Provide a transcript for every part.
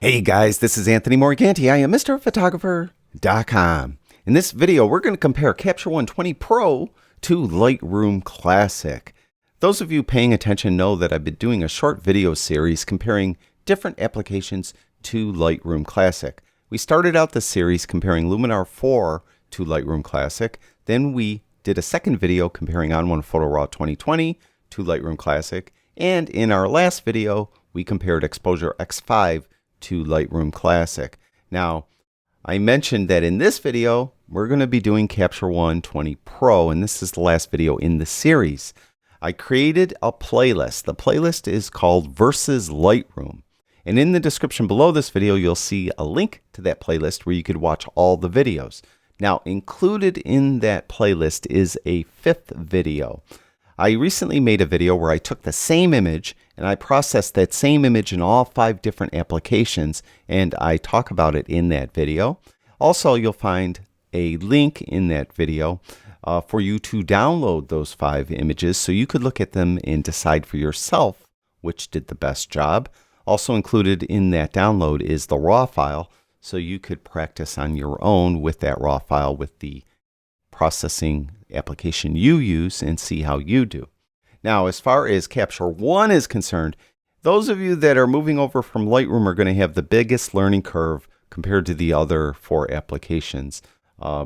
Hey guys, this is Anthony Morganti. I am MrPhotographer.com. In this video, we're going to compare Capture One 20 Pro to Lightroom Classic. Those of you paying attention know that I've been doing a short video series comparing different applications to Lightroom Classic. We started out the series comparing Luminar 4 to Lightroom Classic. Then we did a second video comparing On1 Photo RAW 2020 to Lightroom Classic. And in our last video, we compared Exposure X5 to Lightroom Classic. Now, I mentioned that in this video, we're going to be doing Capture One 20 Pro, and this is the last video in the series. I created a playlist. The playlist is called Versus Lightroom. And in the description below this video, you'll see a link to that playlist where you could watch all the videos. Now, included in that playlist is a fifth video. I recently made a video where I took the same image and I processed that same image in all 5 different applications, and I talk about it in that video. Also, you'll find a link in that video for you to download those 5 images so you could look at them and decide for yourself which did the best job. Also included in that download is the RAW file, so you could practice on your own with that RAW file with the processing application you use and see how you do. Now, as far as Capture One is concerned, those of you that are moving over from Lightroom are going to have the biggest learning curve compared to the other 4 applications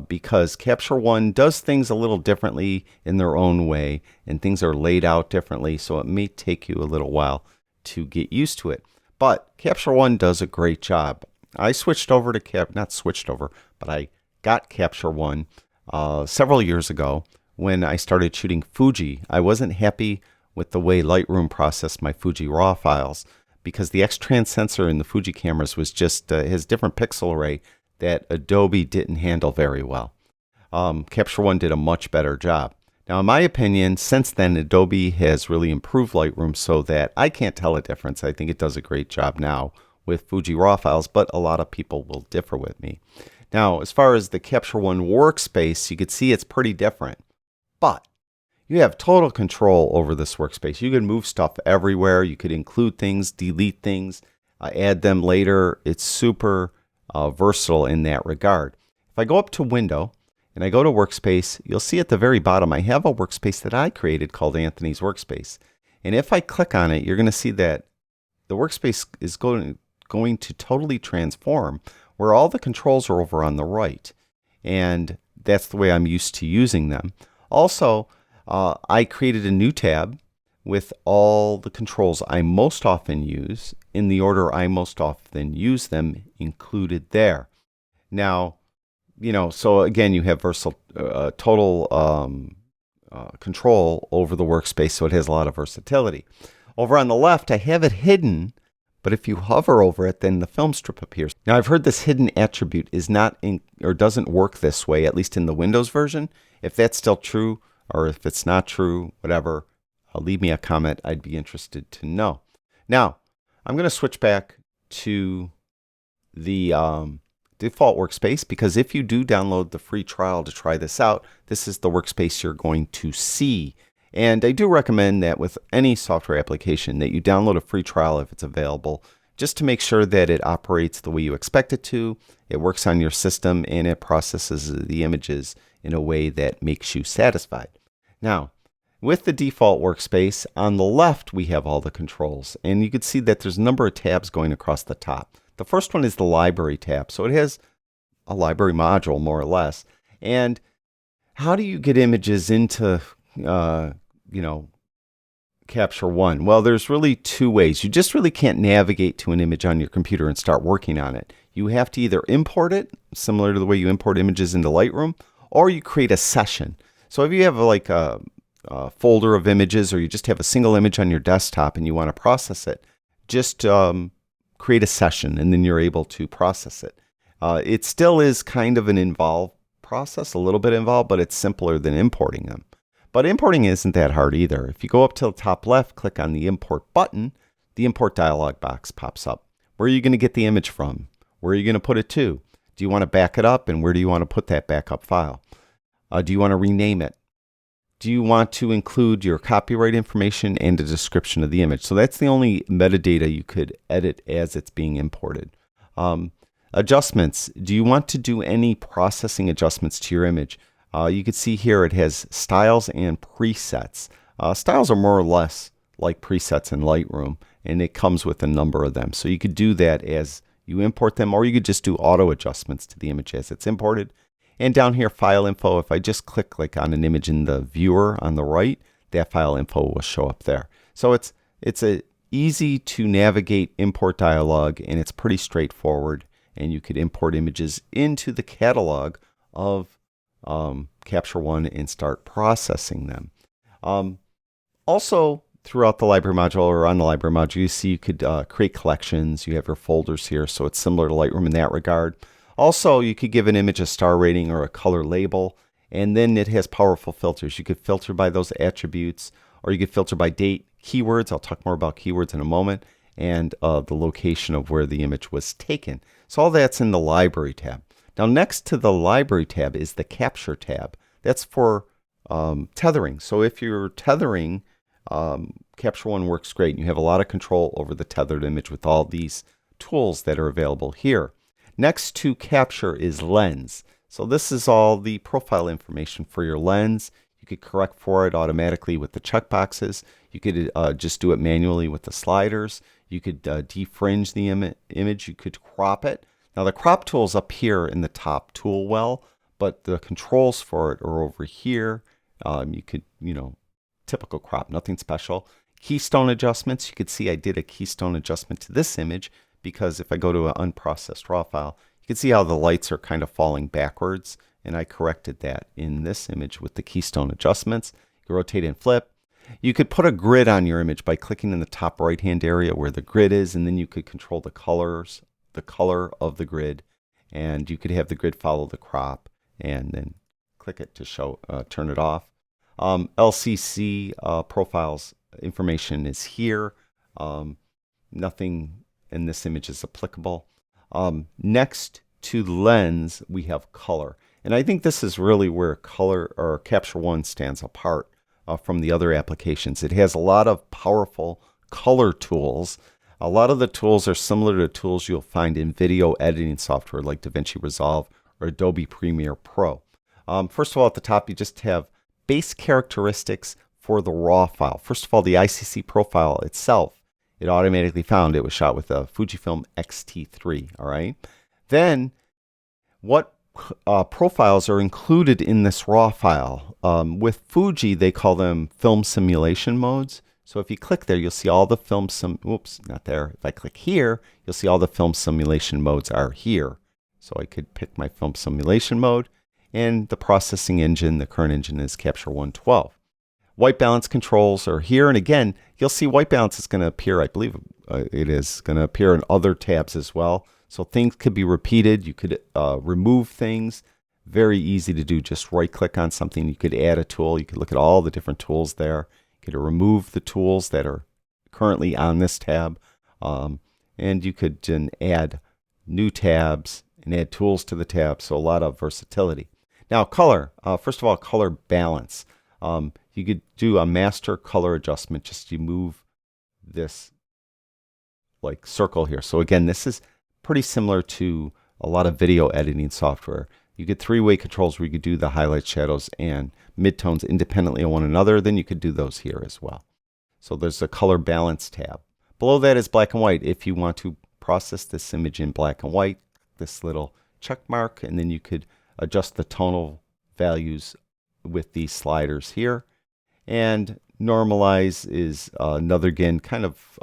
because Capture One does things a little differently in their own way, and things are laid out differently, so it may take you a little while to get used to it. But Capture One does a great job. I switched over to I got Capture One several years ago when I started shooting Fuji. I wasn't happy with the way Lightroom processed my Fuji RAW files because the X-Trans sensor in the Fuji cameras was just has different pixel array that Adobe didn't handle very well. Capture One did a much better job. Now, in my opinion, since then, Adobe has really improved Lightroom so that I can't tell a difference. I think it does a great job now with Fuji RAW files, but a lot of people will differ with me. Now, as far as the Capture One workspace, you can see it's pretty different. But you have total control over this workspace. You can move stuff everywhere. You could include things, delete things, add them later. It's super versatile in that regard. If I go up to Window and I go to Workspace, you'll see at the very bottom I have a workspace that I created called Anthony's Workspace. And if I click on it, you're going to see that the workspace is going to totally transform, where all the controls are over on the right. And that's the way I'm used to using them. Also, I created a new tab with all the controls I most often use in the order I most often use them included there. Now, so again, you have total control over the workspace, so it has a lot of versatility. Over on the left, I have it hidden, but if you hover over it, then the film strip appears. Now, I've heard this hidden attribute is not or doesn't work this way, at least in the Windows version. If that's still true, or if it's not true, whatever, leave me a comment. I'd be interested to know. Now, I'm going to switch back to the default workspace, because if you do download the free trial to try this out, this is the workspace you're going to see. And I do recommend that with any software application that you download a free trial if it's available, just to make sure that it operates the way you expect it to, it works on your system, and it processes the images in a way that makes you satisfied. Now, with the default workspace, on the left we have all the controls, and you can see that there's a number of tabs going across the top. The first one is the library tab, so it has a library module more or less. And how do you get images into Capture One? Well, there's really 2 ways. You just really can't navigate to an image on your computer and start working on it. You have to either import it, similar to the way you import images into Lightroom, or you create a session. So if you have like a folder of images, or you just have a single image on your desktop and you want to process it, just create a session and then you're able to process it. It still is kind of an involved process, a little bit involved, but it's simpler than importing them. But importing isn't that hard either. If you go up to the top left, click on the import button, the import dialog box pops up. Where are you going to get the image from? Where are you going to put it to? Do you want to back it up, and where do you want to put that backup file? Do you want to rename it? Do you want to include your copyright information and a description of the image? So that's the only metadata you could edit as it's being imported. Adjustments. Do you want to do any processing adjustments to your image? You can see here it has styles and presets. Styles are more or less like presets in Lightroom, and it comes with a number of them. So you could do that as you import them, or you could just do auto adjustments to the image as it's imported. And down here, file info, if I just click like on an image in the viewer on the right, that file info will show up there. So it's a easy to navigate import dialog, and it's pretty straightforward. And you could import images into the catalog of Capture One and start processing them. Also, throughout the library module or on the library module, you see you could create collections. You have your folders here, so it's similar to Lightroom in that regard. Also, you could give an image a star rating or a color label, and then it has powerful filters. You could filter by those attributes, or you could filter by date, keywords. I'll talk more about keywords in a moment, and the location of where the image was taken. So all that's in the Library tab. Now next to the Library tab is the Capture tab. That's for tethering. So if you're tethering, Capture One works great. And you have a lot of control over the tethered image with all these tools that are available here. Next to Capture is Lens. So this is all the profile information for your lens. You could correct for it automatically with the checkboxes. You could just do it manually with the sliders. You could defringe the image. You could crop it. Now the crop tool is up here in the top tool well, but the controls for it are over here. You could, typical crop, nothing special. Keystone adjustments. You could see I did a keystone adjustment to this image because if I go to an unprocessed RAW file, you can see how the lights are kind of falling backwards, and I corrected that in this image with the keystone adjustments. You can rotate and flip. You could put a grid on your image by clicking in the top right hand area where the grid is, and then you could control the color of the grid, and you could have the grid follow the crop and then click it to show turn it off. LCC profiles information is here. Nothing in this image is applicable. Next to lens we have color, and I think this is really where color or Capture One stands apart from the other applications. It has a lot of powerful color tools. A lot of the tools are similar to tools you'll find in video editing software like DaVinci Resolve or Adobe Premiere Pro. First of all, at the top, you just have base characteristics for the RAW file. First of all, the ICC profile itself, it automatically found it was shot with a Fujifilm X-T3, all right? Then, what profiles are included in this RAW file? With Fuji, they call them film simulation modes. So if you click there, you'll see all the oops, not there. If I click here, you'll see all the film simulation modes are here. So I could pick my film simulation mode, and the processing engine, the current engine is Capture One 12. White balance controls are here, and again, you'll see white balance is going to appear, I believe it is going to appear in other tabs as well. So things could be repeated. You could remove things. Very easy to do. Just right click on something. You could add a tool. You could look at all the different tools there. You could remove the tools that are currently on this tab. And you could then add new tabs and add tools to the tab. So a lot of versatility. Now color. First of all, color balance. You could do a master color adjustment just to move this like circle here. So again, this is pretty similar to a lot of video editing software. You get three-way controls where you could do the highlights, shadows, and midtones independently of one another. Then you could do those here as well. So there's a color balance tab. Below that is black and white. If you want to process this image in black and white, this little check mark, and then you could adjust the tonal values with these sliders here. And normalize is another, again, kind of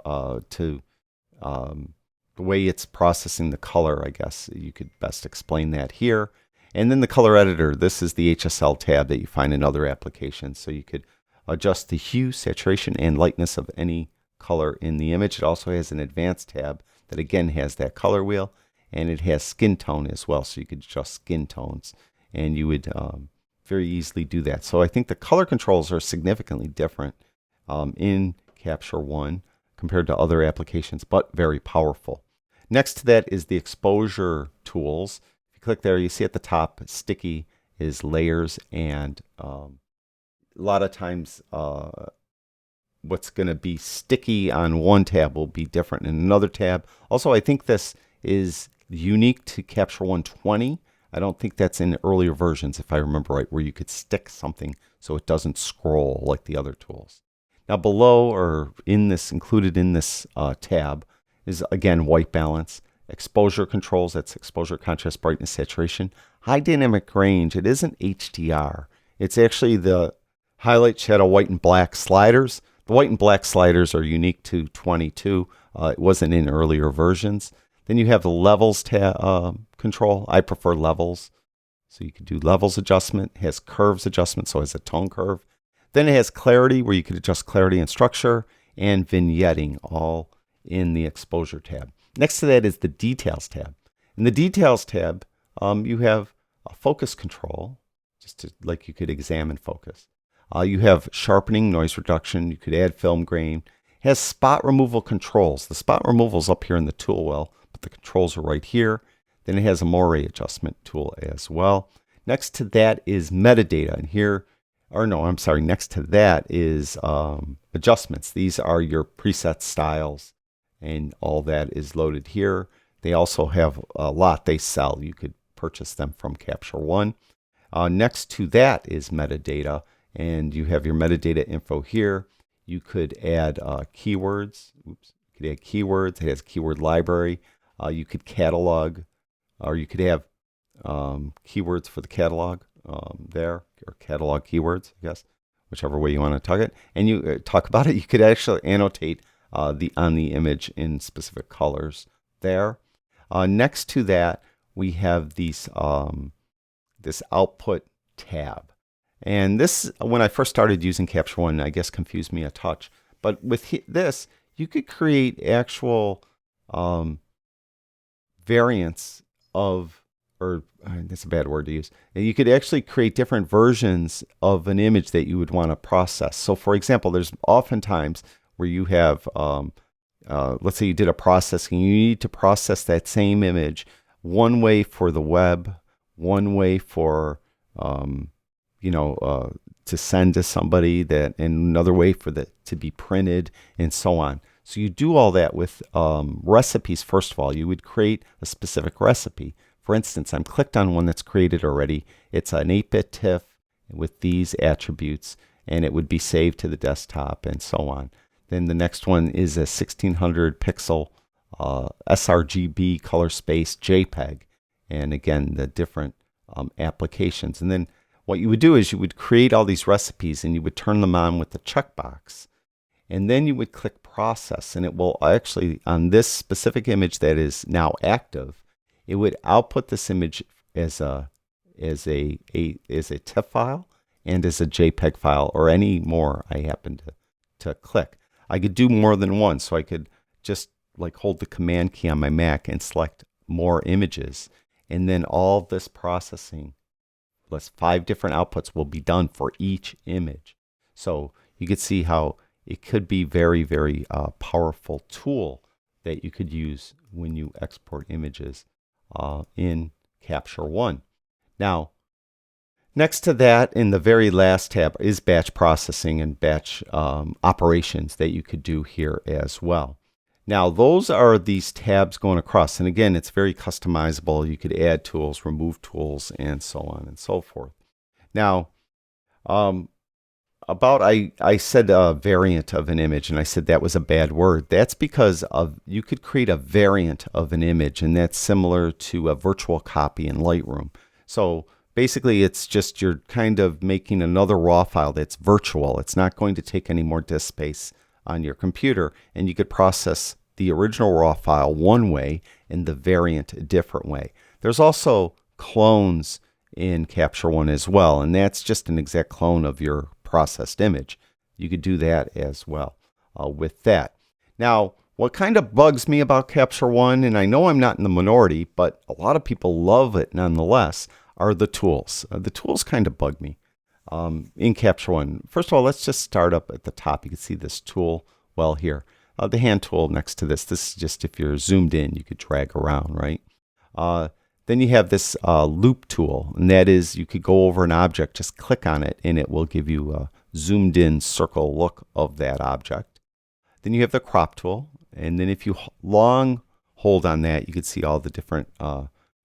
the way it's processing the color, I guess you could best explain that here. And then the color editor, this is the HSL tab that you find in other applications. So you could adjust the hue, saturation, and lightness of any color in the image. It also has an advanced tab that again has that color wheel, and it has skin tone as well. So you could adjust skin tones, and you would very easily do that. So I think the color controls are significantly different in Capture One compared to other applications, but very powerful. Next to that is the exposure tools. If you click there, you see at the top, sticky is layers, and a lot of times what's going to be sticky on one tab will be different in another tab. Also, I think this is unique to Capture 120. I don't think that's in earlier versions, if I remember right, where you could stick something so it doesn't scroll like the other tools. Now below, or included in this tab, is again white balance, exposure controls, that's exposure, contrast, brightness, saturation, high dynamic range. It isn't HDR. It's actually the highlight, shadow, white, and black sliders. The white and black sliders are unique to 22. It wasn't in earlier versions. Then you have the levels control. I prefer levels. So you could do levels adjustment. It has curves adjustment, so it has a tone curve. Then it has clarity, where you could adjust clarity and structure, and vignetting, all in the exposure tab. Next to that is the details tab. In the details tab, you have a focus control, just to, like you could examine focus. You have sharpening, noise reduction. You could add film grain. It has spot removal controls. The spot removal is up here in the tool well, but the controls are right here. Then it has a moire adjustment tool as well. Next to that is metadata. And here, or no, I'm sorry, next to that is adjustments. These are your preset styles, and all that is loaded here. They also have a lot they sell. You could purchase them from Capture One. Next to that is metadata, and you have your metadata info here. You could add keywords. Oops, you could add keywords. It has a keyword library. You could catalog, or you could have keywords for the catalog there, or catalog keywords, I guess, whichever way you want to talk it. And you talk about it. You could actually annotate on the image in specific colors there. Next to that, we have these this output tab. And this, when I first started using Capture One, I guess confused me a touch. But with this, you could create actual variants of, or that's a bad word to use. You could actually create different versions of an image that you would want to process. So for example, there's oftentimes where you have, let's say you did a processing, you need to process that same image one way for the web, one way for, to send to somebody, that, and another way for to be printed, and so on. So you do all that with recipes. First of all, you would create a specific recipe. For instance, I'm clicked on one that's created already. It's an 8-bit TIFF with these attributes, and it would be saved to the desktop, and so on. Then the next one is a 1600 pixel sRGB color space JPEG, and again, the different applications. And then what you would do is you would create all these recipes, and you would turn them on with the checkbox, and then you would click process, and it will actually, on this specific image that is now active, it would output this image as a TIFF file and as a JPEG file, or any more I happen to click. I could do more than one, so I could just like hold the command key on my Mac and select more images, and then all this processing plus 5 different outputs will be done for each image. So you could see how it could be very, very powerful tool that you could use when you export images in Capture One. Now, next to that, in the very last tab, is batch processing and batch operations that you could do here as well. Now, those are these tabs going across. And again, it's very customizable. You could add tools, remove tools, and so on and so forth. Now, I said a variant of an image, and I said that was a bad word. That's because you could create a variant of an image, and that's similar to a virtual copy in Lightroom. So basically, it's just you're kind of making another RAW file that's virtual. It's not going to take any more disk space on your computer, and you could process the original RAW file one way and the variant a different way. There's also clones in Capture One as well, and that's just an exact clone of your processed image. You could do that as well with that. Now, what kind of bugs me about Capture One, and I know I'm not in the minority, but a lot of people love it nonetheless, are the tools. The tools kind of bug me in Capture One. First of all, let's just start up at the top. You can see this tool well here. The hand tool next to this. This is just if you're zoomed in, you could drag around, right? Then you have this loop tool, and that is you could go over an object, just click on it, and it will give you a zoomed in circle look of that object. Then you have the crop tool, and then if you long hold on that, you could see all the different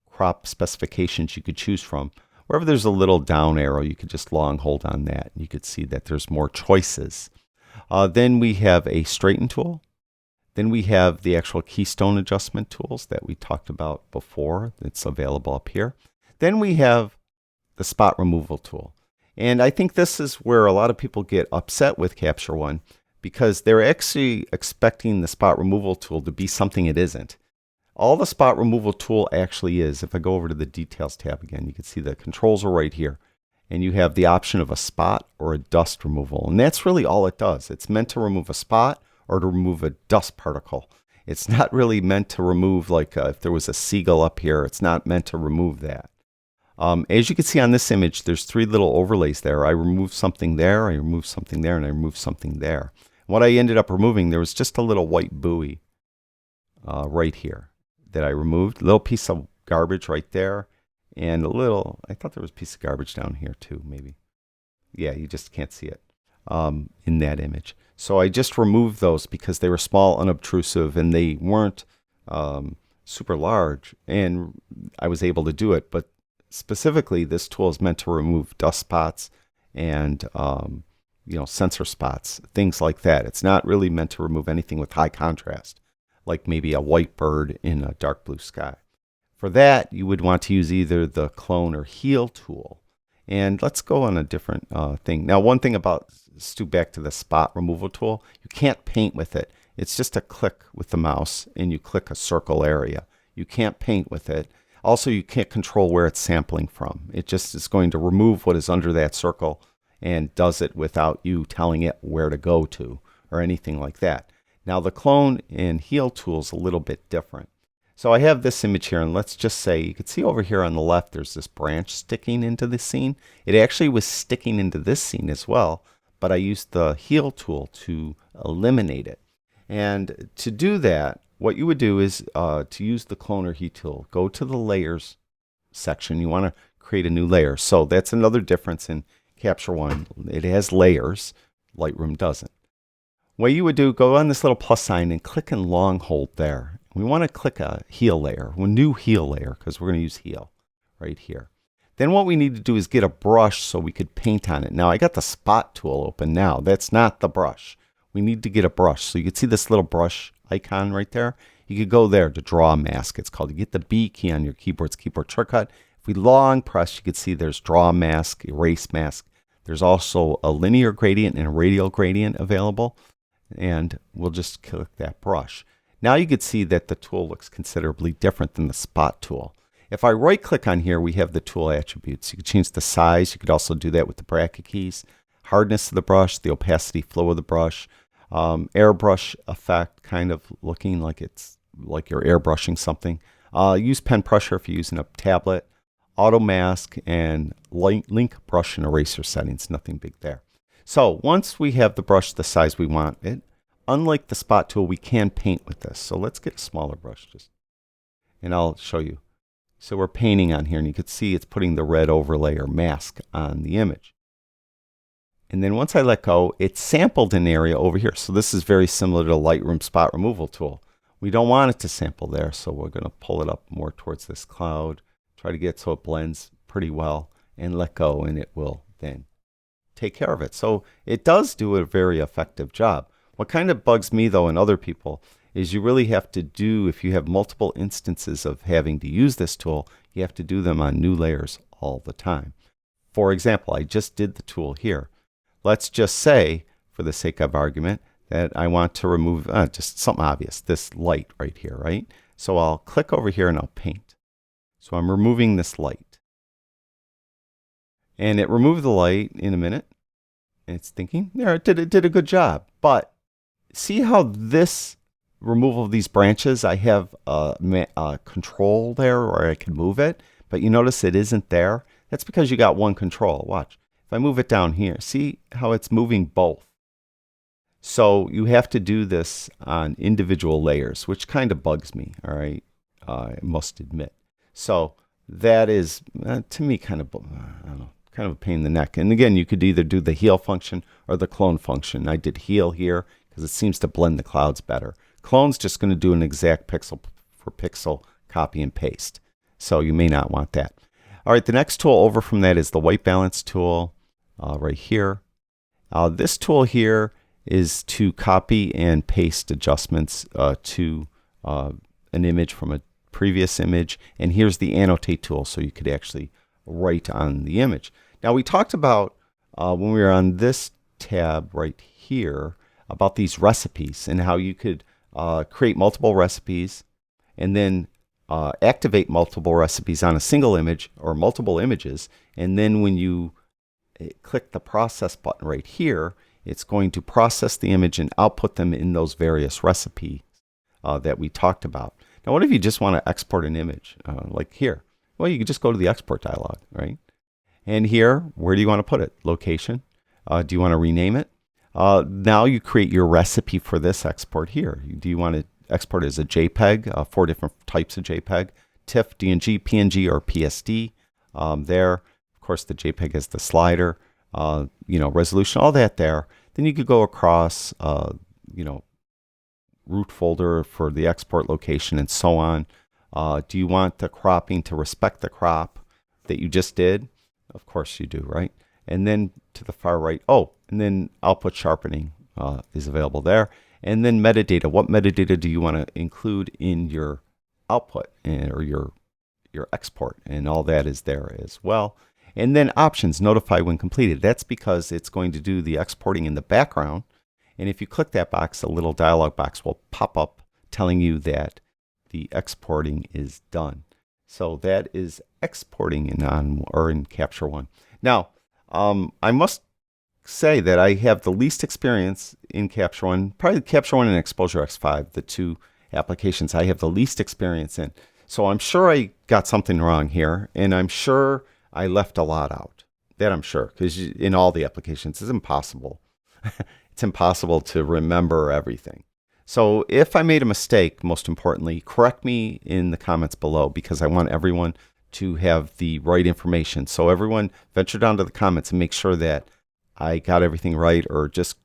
crop specifications you could choose from. Wherever there's a little down arrow, you could just long hold on that, and you could see that there's more choices. Then we have a straighten tool. Then we have the actual keystone adjustment tools that we talked about before. It's available up here. Then we have the spot removal tool. And I think this is where a lot of people get upset with Capture One, because they're actually expecting the spot removal tool to be something it isn't. All the spot removal tool actually is, if I go over to the details tab again, you can see the controls are right here. And you have the option of a spot or a dust removal. And that's really all it does. It's meant to remove a spot or to remove a dust particle. It's not really meant to remove, like if there was a seagull up here, it's not meant to remove that. As you can see on this image, there's 3 little overlays there. I removed something there, I removed something there, and I removed something there. What I ended up removing, there was just a little white buoy right here that I removed. A little piece of garbage right there. And a little, I thought there was a piece of garbage down here too, maybe. Yeah, you just can't see it in that image. So I just removed those because they were small, unobtrusive, and they weren't super large. And I was able to do it. But specifically, this tool is meant to remove dust spots and sensor spots, things like that. It's not really meant to remove anything with high contrast, like maybe a white bird in a dark blue sky. For that, you would want to use either the clone or heal tool. And let's go on a different thing. Now, one thing about, back to the spot removal tool, you can't paint with it. It's just a click with the mouse, and you click a circle area. You can't paint with it. Also, you can't control where it's sampling from. It just is going to remove what is under that circle and does it without you telling it where to go to or anything like that. Now, the clone and heal tool is a little bit different. So I have this image here, and let's just say, you can see over here on the left, there's this branch sticking into the scene. It actually was sticking into this scene as well, but I used the heal tool to eliminate it. And to do that, what you would do is to use the clone or heal tool, go to the layers section. You want to create a new layer. So that's another difference in Capture One. It has layers. Lightroom doesn't. What you would do, go on this little plus sign and click and long hold there. We want to click a heal layer, a new heal layer, because we're going to use heal right here. Then what we need to do is get a brush so we could paint on it. Now, I got the spot tool open now. That's not the brush. We need to get a brush. So you can see this little brush icon right there. You could go there to draw a mask, it's called. You get the B key on your keyboard's keyboard shortcut. If we long press, you can see there's draw mask, erase mask. There's also a linear gradient and a radial gradient available. And we'll just click that brush. Now you can see that the tool looks considerably different than the spot tool. If I right click on here, we have the tool attributes. You can change the size. You could also do that with the bracket keys. Hardness of the brush, the opacity flow of the brush, airbrush effect, kind of looking like it's like you're airbrushing something. Use pen pressure if you're using a tablet. Auto mask and link brush and eraser settings. Nothing big there. So once we have the brush the size we want it, unlike the spot tool, we can paint with this. So let's get a smaller brush, and I'll show you. So we're painting on here, and you can see it's putting the red overlay or mask on the image. And then once I let go, it sampled an area over here. So this is very similar to the Lightroom spot removal tool. We don't want it to sample there, so we're going to pull it up more towards this cloud, try to get so it blends pretty well, and let go, and it will then take care of it. So it does do a very effective job. What kind of bugs me, though, and other people, is you really have to do, if you have multiple instances of having to use this tool, you have to do them on new layers all the time. For example, I just did the tool here. Let's just say, for the sake of argument, that I want to remove just something obvious, this light right here, right? So I'll click over here and I'll paint. So I'm removing this light. And it removed the light in a minute. And it's thinking, there, it did a good job. But see how this removal of these branches, I have a control there where I can move it, but you notice it isn't there? That's because you got one control. Watch. If I move it down here, see how it's moving both? So you have to do this on individual layers, which kind of bugs me, all right? I must admit. So that is, to me, kind of, I don't know, kind of a pain in the neck. And again, you could either do the heal function or the clone function. I did heal here because it seems to blend the clouds better. Clone's just going to do an exact pixel for pixel copy and paste. So you may not want that. All right, the next tool over from that is the white balance tool right here. This tool here is to copy and paste adjustments to an image from a previous image. And here's the annotate tool, so you could actually write on the image. Now we talked about when we were on this tab right here about these recipes and how you could create multiple recipes and then activate multiple recipes on a single image or multiple images. And then when you click the process button right here, it's going to process the image and output them in those various recipes that we talked about. Now, what if you just want to export an image like here? Well, you can just go to the export dialog, right? And here, where do you want to put it? Location. Do you want to rename it? Now you create your recipe for this export here. Do you want to export it as a JPEG, 4 different types of JPEG, TIFF, DNG, PNG, or PSD. There, of course, the JPEG is the slider, resolution, all that there. Then you could go across, root folder for the export location and so on. Do you want the cropping to respect the crop that you just did? Of course you do, right? And then to the far right, and then output sharpening is available there. And then metadata. What metadata do you want to include in your output or your export? And all that is there as well. And then options, notify when completed. That's because it's going to do the exporting in the background. And if you click that box, a little dialog box will pop up telling you that the exporting is done. So that is exporting in Capture One. Now, I must say that I have the least experience in Capture One, probably Capture One and Exposure X5, the two applications I have the least experience in. So I'm sure I got something wrong here, and I'm sure I left a lot out. That I'm sure, because in all the applications, it's impossible. It's impossible to remember everything. So if I made a mistake, most importantly, correct me in the comments below, because I want everyone to have the right information. So everyone venture down to the comments and make sure that I got everything right, or just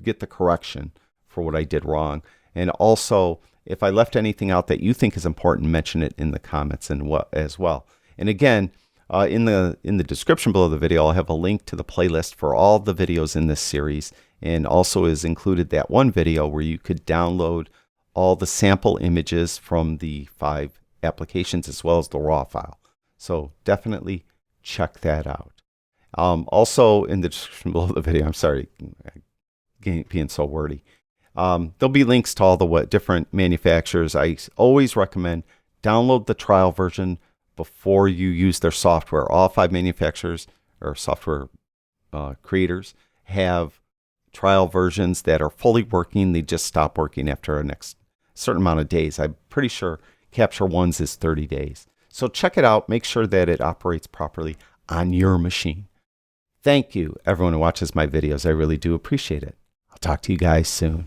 get the correction for what I did wrong. And also, if I left anything out that you think is important, mention it in the comments as well. And again, in the description below the video, I'll have a link to the playlist for all the videos in this series, and also is included that one video where you could download all the sample images from the 5 applications as well as the RAW file. So definitely check that out. Also in the description below the video, I'm sorry, being so wordy. There'll be links to all the different manufacturers. I always recommend download the trial version before you use their software. All 5 manufacturers or software creators have trial versions that are fully working. They just stop working after a next certain amount of days. I'm pretty sure Capture One's is 30 days. So check it out. Make sure that it operates properly on your machine. Thank you, everyone who watches my videos. I really do appreciate it. I'll talk to you guys soon.